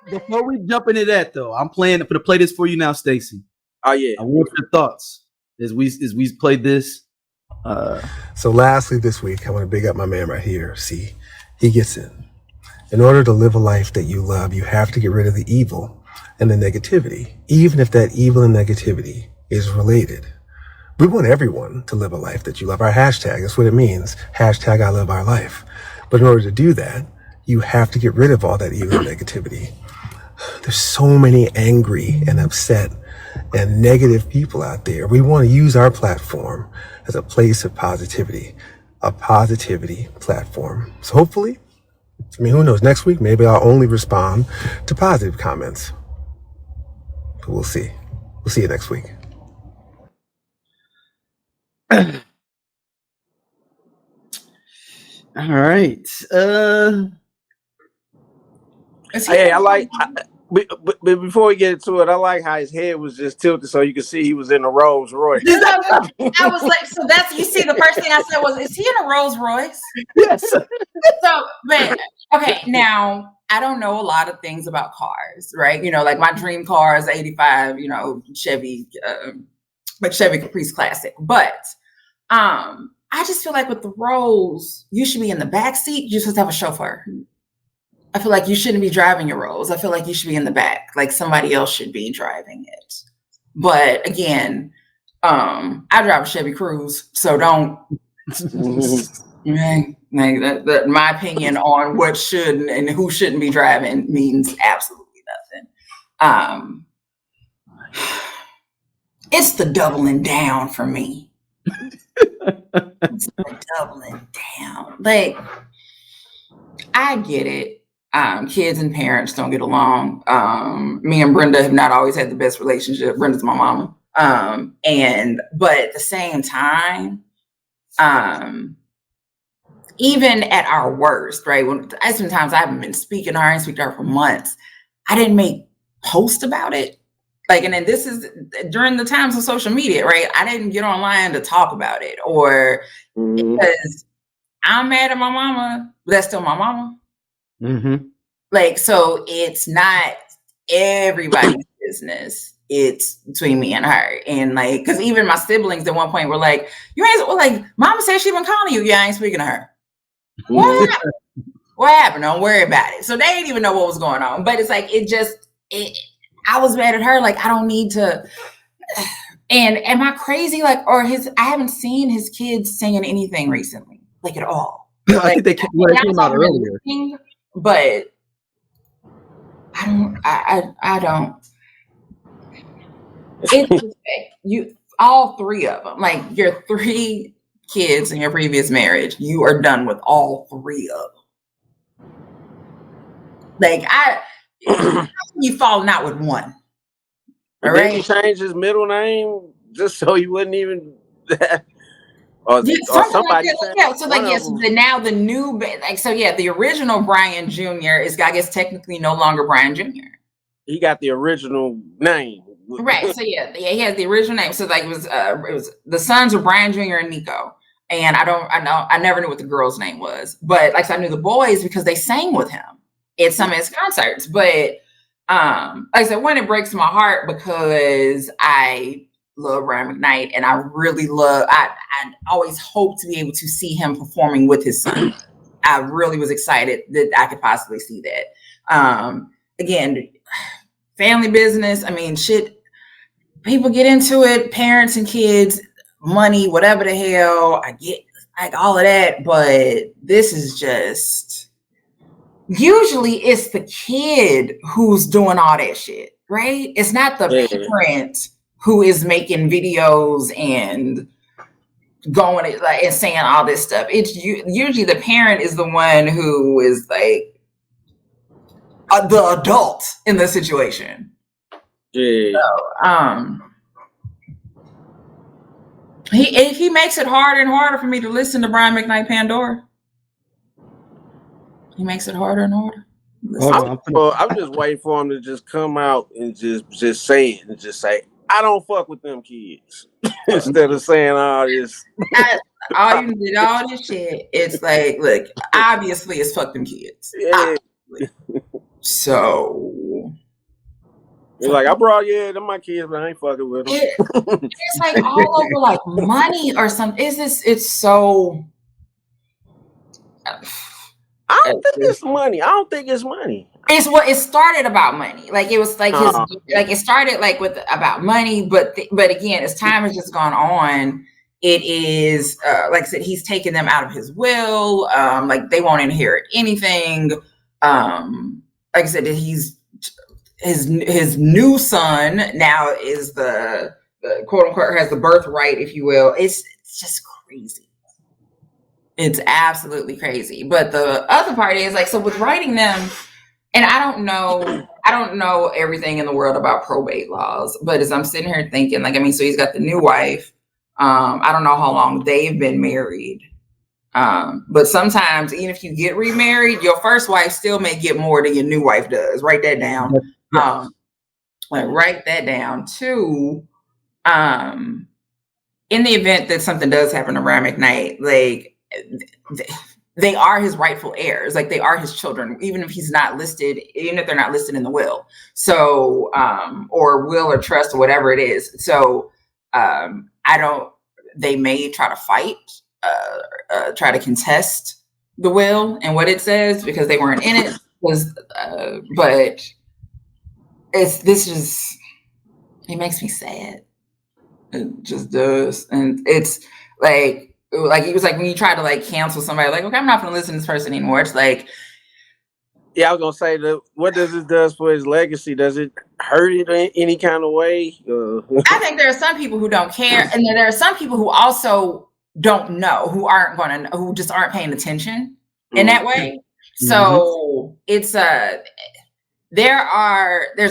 before we jump into that though, I'm playing to play this for you now, Stacy. Oh yeah. I want your thoughts as we played this. So lastly this week, I want to big up my man right here. See, he gets it. In order to live a life that you love, you have to get rid of the evil and the negativity, even if that evil and negativity is related. We want everyone to live a life that you love. Our hashtag, that's what it means. Hashtag I love our life. But in order to do that, you have to get rid of all that evil and negativity. There's so many angry and upset and negative people out there. We want to use our platform as a place of positivity, a positivity platform. So hopefully, who knows, next week, maybe I'll only respond to positive comments. But we'll see. We'll see you next week. All right. Hey, but before we get into it, I like how his head was just tilted so you could see he was in a Rolls Royce. I was like, so that's, you see, the first thing I said was, is he in a Rolls Royce? Yes. So, but okay, now I don't know a lot of things about cars, right? You know, like my dream car is 85, you know, Chevy, like Chevy Caprice Classic. But I just feel like with the Rolls, you should be in the back seat. You're supposed to have a chauffeur. I feel like you shouldn't be driving your Rolls. I feel like you should be in the back, like somebody else should be driving it. But again, I drive a Chevy Cruze, so don't. Like my opinion on what should and who shouldn't be driving means absolutely nothing. It's the doubling down for me. It's the doubling down. Like, I get it. Kids and parents don't get along. Me and Brenda have not always had the best relationship. Brenda's my mama. But at the same time, even at our worst, right? Sometimes I haven't been speaking to her, I didn't speak to her for months. I didn't make posts about it. Like, and then this is during the times of social media, right? I didn't get online to talk about it, or because I'm mad at my mama, but that's still my mama. Mm-hmm. Like, so it's not everybody's business. It's between me and her. And like, because even my siblings at one point were like, you ain't, well, like, mama said she been calling you. Yeah, I ain't speaking to her. What happened? What happened? Don't worry about it. So they didn't even know what was going on. But it's like, I was mad at her. Like, I don't need to. And am I crazy? Like, I haven't seen his kids singing anything recently, like at all. I think they came out earlier. But I don't. It's you, all three of them. Like, your three kids in your previous marriage, you are done with all three of them. Like, you falling out with one. All right. Did he change his middle name just so he wouldn't even? Or somebody. So now the new, like, so yeah, the original Brian Jr. is, I guess, technically no longer Brian Jr. He got the original name. Right. So yeah, he has the original name. So like it was the sons were Brian Jr. and Nico. And I never knew what the girl's name was. But like, so I knew the boys because they sang with him at some of his concerts. But like I said, one, it breaks my heart because I love Brian McKnight, and I really I always hope to be able to see him performing with his son. I really was excited that I could possibly see that. Again, family business. I mean, shit, people get into it, parents and kids, money, whatever the hell. I get like all of that, but this is just, usually it's the kid who's doing all that shit, right? It's not the parent who is making videos and going like and saying all this stuff. It's usually the parent is the one who is like the adult in the situation. Yeah. So, he makes it harder and harder for me to listen to Brian McKnight Pandora. He makes it harder and harder. I'm just waiting for him to just come out and just say it and just say, I don't fuck with them kids. Instead of saying all this. You did all this shit. It's like, look, obviously it's fuck them kids. Yeah. So He's like, I brought them my kids, but I ain't fucking with them. It's like all over like money or something. It's so. I don't think it's money. I don't think it's money. It's what it started about money. Like it was like like it started like with about money, but again, as time has just gone on, it is like I said, he's taken them out of his will. Like they won't inherit anything. Like I said, his new son now is the quote unquote has the birthright, if you will. It's just crazy. It's absolutely crazy. But the other part is like, so with writing them, and I don't know everything in the world about probate laws, but as I'm sitting here thinking, like, I mean, so he's got the new wife. I don't know how long they've been married. But sometimes even if you get remarried, your first wife still may get more than your new wife does. Write that down. Like write that down too. In the event that something does happen to Brian McKnight, like they are his rightful heirs, like they are his children, even if he's not listed, even if they're not listed in the will. So, or will or trust or whatever it is. So, they may try to fight, try to contest the will and what it says because they weren't in it. But it makes me sad. It just does. And it's like it was like when you try to like cancel somebody, like, okay, I'm not going to listen to this person anymore. It's like, yeah, I was gonna say that. What does this do for his legacy? Does it hurt it in any kind of way? I think there are some people who don't care, and then there are some people who also don't know, who just aren't paying attention in that way. So it's there's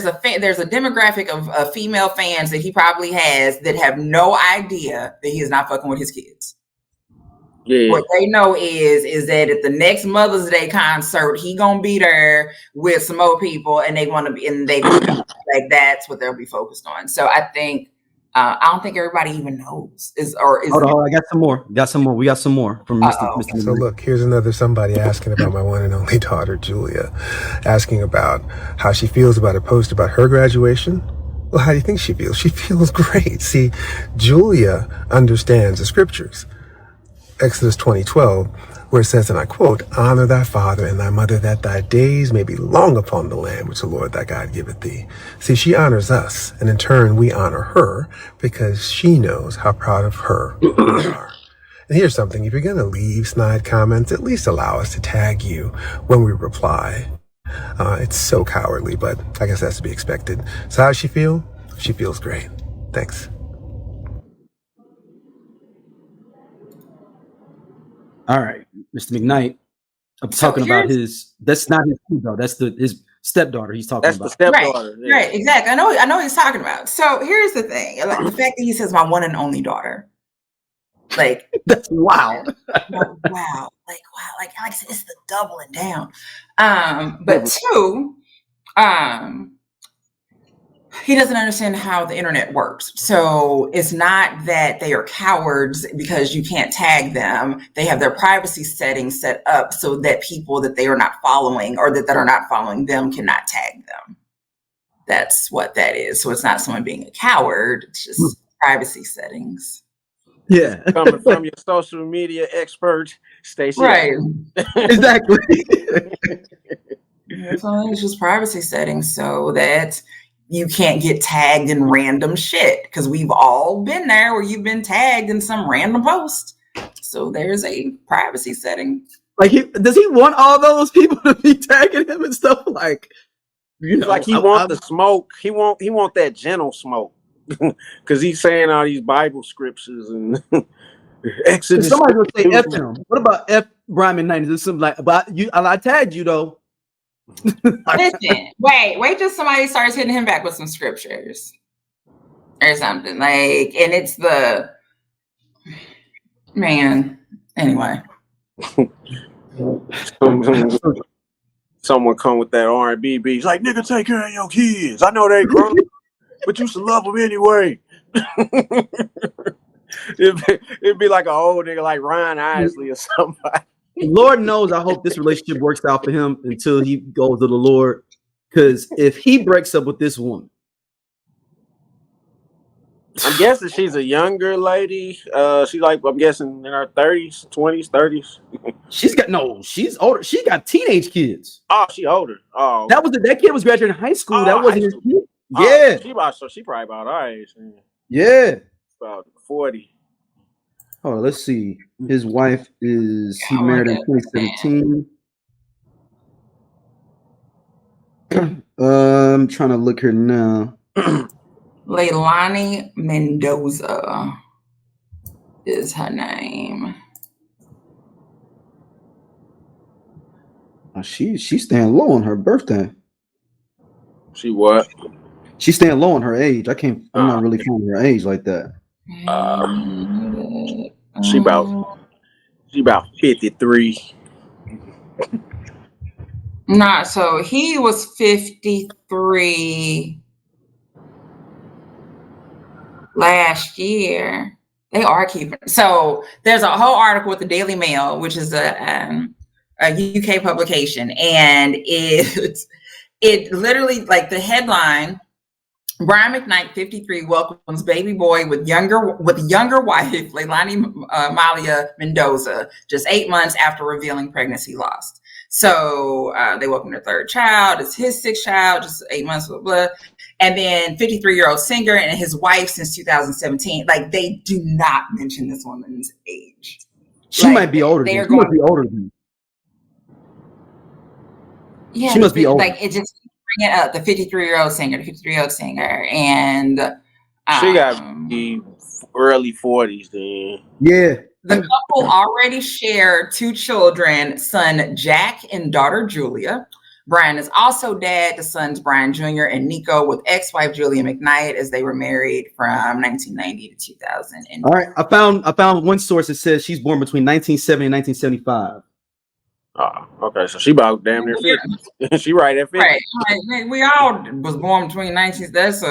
a demographic of female fans that he probably has that have no idea that he is not fucking with his kids. Yeah. What they know is that at the next Mother's Day concert, he gonna be there with some more people, and they want to be, and they like that's what they'll be focused on. So I think I don't think everybody even knows. Hold on, I got some more. We got some more from Mr. So look, here's another somebody asking about my one and only daughter, Julia, asking about how she feels about a post about her graduation. Well, how do you think she feels? She feels great. See, Julia understands the scriptures. Exodus 20:12, where it says, and I quote, honor thy father and thy mother, that thy days may be long upon the land which the Lord thy God giveth thee. See, she honors us, and in turn we honor her because she knows how proud of her we are. And here's something, if you're going to leave snide comments, at least allow us to tag you when we reply. It's so cowardly, but I guess that's to be expected. So how does she feel? She feels great. Thanks. All right, Mr. McKnight. I'm talking about that's not his kid, though. That's his stepdaughter he's talking about. That's the stepdaughter. Right, exactly. I know what he's talking about. So here's the thing. Like the fact that he says my one and only daughter. Like that's wow. Wow. Like I said, it's the doubling down. But two, he doesn't understand how the internet works. So it's not that they are cowards because you can't tag them. They have their privacy settings set up so that people that they are not following or that are not following them cannot tag them. That's what that is. So it's not someone being a coward. It's just privacy settings. Yeah. Coming from your social media expert, Stacey. Right. Exactly. So it's just privacy settings so that you can't get tagged in random shit, because we've all been there where you've been tagged in some random post. So there's a privacy setting. Like, does he want all those people to be tagging him and stuff? Like, you know, like he want the smoke. He want that gentle smoke, because he's saying all these Bible scriptures and Exodus. Somebody will say F him. What about F Brian McKnight? Is this something like about you? I tagged you though. Listen, wait till somebody starts hitting him back with some scriptures or something, like, and it's the man. Anyway, someone come with that R&B beat. He's like, nigga, take care of your kids. I know they grown, but you should love them anyway. It'd be like an old nigga like Ryan Isley or somebody. Lord knows, I hope this relationship works out for him until he goes to the Lord. Because if he breaks up with this woman, I'm guessing she's a younger lady. She's like, I'm guessing in her 30s, 20s, 30s. She's older. She got teenage kids. Oh, she older. Oh, That kid was graduating high school. That wasn't his kid. Oh, Yeah. she probably about our age. Yeah. About 40. Oh, let's see. His wife he married in 2017. I'm trying to look here now. Leilani Mendoza is her name. Oh, she's staying low on her birthday. She what? She's staying low on her age. I'm not really finding her age like that. She about 53. Nah, so he was 53 last year. They are keeping. So there's a whole article with the Daily Mail, which is a UK publication, and it literally, like, the headline: Brian McKnight, 53, welcomes baby boy with younger wife Leilani Malia Mendoza just 8 months after revealing pregnancy loss. So they welcomed their third child. It's his sixth child, just 8 months, blah, blah. And then 53-year-old singer and his wife since 2017. Like, they do not mention this woman's age. She might be older. She must be older than. Yeah, she must be older. Like, it just bring it up. The 53-year-old singer, and she got to be early 40s then. Yeah. The couple already share 2 children, son Jack and daughter Julia. Brian is also dad to sons Brian Jr. and Nico, with ex-wife Julia McKnight, as they were married from 1990 to 2000. All right, I found one source that says she's born between 1970 and 1975. Oh, okay. So she about damn near 50. She right at 50. Right. We all was born between 19. It's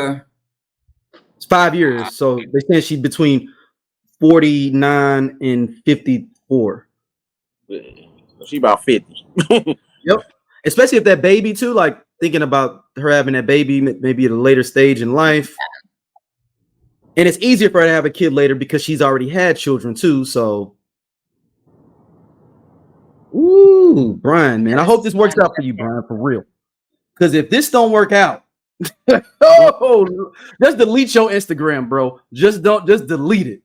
5 years. So they say she's between 49 and 54. Yeah. She about 50. Yep. Especially if that baby too, like thinking about her having that baby maybe at a later stage in life. And it's easier for her to have a kid later because she's already had children too. So, ooh, Brian, man, I hope this works out for you, Brian, for real. Because if this don't work out, just delete your Instagram, bro. Just delete it.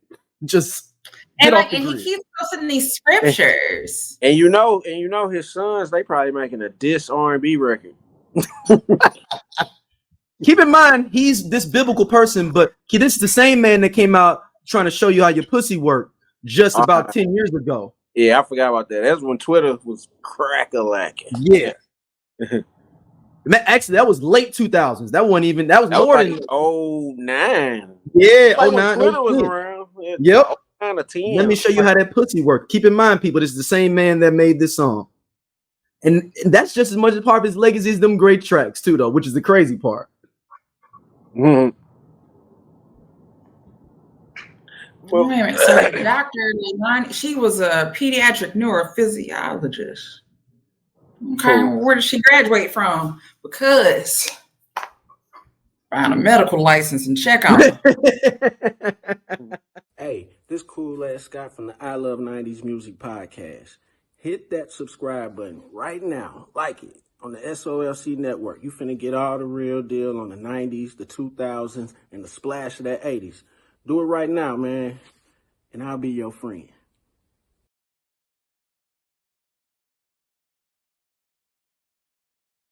Just and he keeps posting these scriptures. And you know his sons, they probably making a diss R&B record. Keep in mind, he's this biblical person, but this is the same man that came out trying to show you how your pussy worked just about 10 years ago. Yeah, I forgot about that. That's when Twitter was crack-a-lacking. Yeah. Actually, that was late 2000s. That was more like than 09. Yeah, like 09. Twitter was around. Yep. 10. Let me show you how that pussy worked. Keep in mind, people, this is the same man that made this song. And that's just as much a part of his legacy as them great tracks, too, though, which is the crazy part. Mm-hmm. Well, wait a minute. So Dr. Leilani, she was a pediatric neurophysiologist. Okay, where did she graduate from? Because find a medical license and check on her. Hey, this cool ass Scott from the I Love 90s Music Podcast. Hit that subscribe button right now. Like it on the SOLC Network. You finna get all the real deal on the 90s, the 2000s, and the splash of that 80s. Do it right now, man, and I'll be your friend.